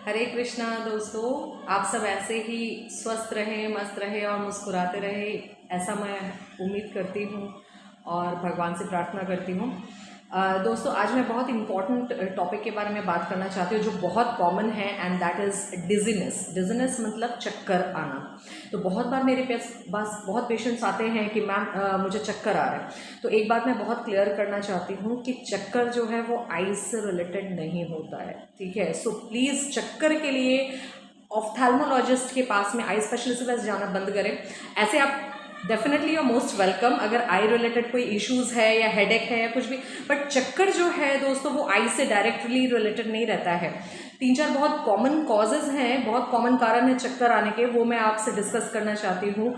हरे कृष्णा दोस्तों, आप सब ऐसे ही स्वस्थ रहें, मस्त रहें और मुस्कुराते रहें, ऐसा मैं उम्मीद करती हूँ और भगवान से प्रार्थना करती हूँ। दोस्तों, आज मैं बहुत इम्पॉर्टेंट टॉपिक के बारे में बात करना चाहती हूँ जो बहुत कॉमन है, and that is dizziness. Dizziness मतलब चक्कर आना। तो बहुत बार मेरे पास बहुत पेशेंट्स आते हैं कि मैम मुझे चक्कर आ रहा है। तो एक बात मैं बहुत क्लियर करना चाहती हूँ कि चक्कर जो है वो आइज से रिलेटेड नहीं होता है, ठीक है। सो प्लीज़ चक्कर के लिए ऑफ्थेल्मोलॉजिस्ट के पास में, आई स्पेशलिस्ट के पास जाना बंद करें। ऐसे आप definitely you are most welcome अगर आई रिलेटेड कोई इश्यूज़ है या हेडेक है या कुछ भी, बट चक्कर जो है दोस्तों वो आई से डायरेक्टली रिलेटेड नहीं रहता है। 3-4 बहुत कॉमन कॉजेज़ हैं, बहुत कॉमन कारण है चक्कर आने के, वो मैं आपसे डिस्कस करना चाहती हूँ।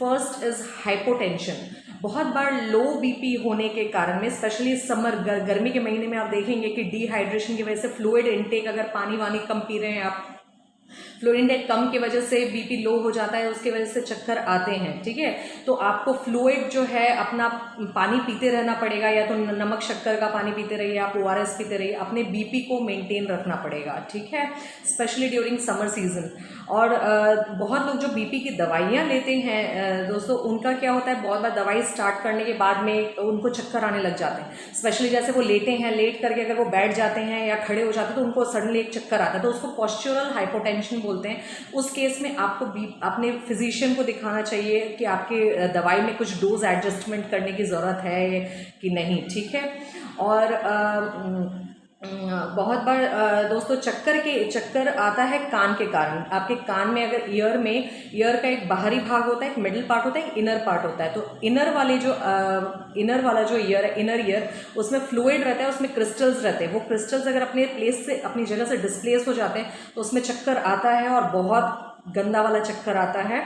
First is hypotension. बहुत बार लो बीपी होने के कारण में, स्पेशली समर गर्मी के महीने में आप देखेंगे कि डिहाइड्रेशन की वजह से फ्लूइड इनटेक, अगर पानी वानी कम पी रहे हैं आप, फ्लूइड इनटेक कम की वजह से बीपी लो हो जाता है, उसकी वजह से चक्कर आते हैं, ठीक है। तो आपको फ्लूइड जो है अपना पानी पीते रहना पड़ेगा, या तो नमक शक्कर का पानी पीते रहिए, आप ORS पीते रहिए, अपने बीपी को मेंटेन रखना पड़ेगा, ठीक है, स्पेशली ड्यूरिंग समर सीजन। और बहुत लोग जो बीपी की दवाइयाँ लेते हैं दोस्तों, उनका क्या होता है, बहुत बार दवाई स्टार्ट करने के बाद में उनको चक्कर आने लग जाते हैं। स्पेशली जैसे वो लेटे हैं, लेट करके अगर वो बैठ जाते हैं या खड़े हो जाते हैं तो उनको सडनली एक चक्कर आता है, तो उसको पॉस्चरल हाइपोटेंशन बोलते हैं। उस केस में आपको अपने फिजिशियन को दिखाना चाहिए कि आपके दवाई में कुछ डोज एडजस्टमेंट करने की ज़रूरत है कि नहीं, ठीक है। और बहुत बार दोस्तों चक्कर आता है कान के कारण। आपके कान में अगर ईयर का एक बाहरी भाग होता है, एक मिडिल पार्ट होता है, एक इनर पार्ट होता है। तो इनर वाला जो ईयर है, इनर ईयर, उसमें फ्लूइड रहता है, उसमें क्रिस्टल्स रहते हैं। वो क्रिस्टल्स अगर अपनी जगह से डिस्प्लेस हो जाते हैं तो उसमें चक्कर आता है, और बहुत गंदा वाला चक्कर आता है।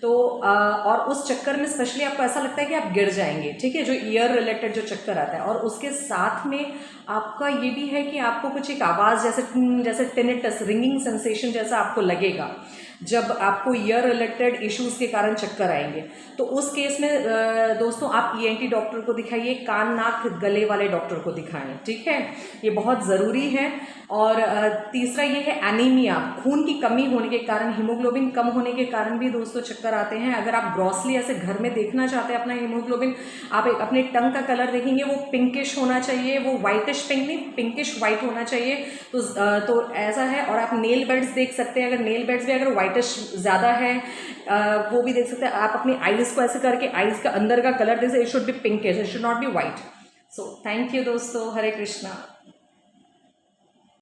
तो और उस चक्कर में स्पेशली आपको ऐसा लगता है कि आप गिर जाएंगे, ठीक है, जो ईयर रिलेटेड जो चक्कर आता है। और उसके साथ में आपका ये भी है कि आपको कुछ एक आवाज़ जैसे टिनिटस, रिंगिंग सेंसेशन जैसा आपको लगेगा जब आपको ईयर रिलेटेड इश्यूज़ के कारण चक्कर आएंगे। तो उस केस में दोस्तों आप ENT डॉक्टर को दिखाइए, कान नाक गले वाले डॉक्टर को दिखाएं, ठीक है, ये बहुत ज़रूरी है। और तीसरा ये है एनीमिया, खून की कमी होने के कारण, हीमोग्लोबिन कम होने के कारण भी दोस्तों चक्कर आते हैं। अगर आप ग्रॉसली ऐसे घर में देखना चाहते हैं अपना हीमोग्लोबिन, आप अपने टंग का कलर देखेंगे, वो पिंकिश होना चाहिए, वो वाइटिश पिंक नहीं, पिंकिश वाइट होना चाहिए। तो ऐसा है। और आप नेल बेड्स देख सकते हैं, अगर नेल बेड्स भी अगर वाइटिश ज़्यादा है वो भी देख सकते हैं। आप अपनी आइज़ को ऐसे करके आइज़ का अंदर का कलर देख सकते, it should be pinkish, it should not be white. So thank you दोस्तों, हरे कृष्णा।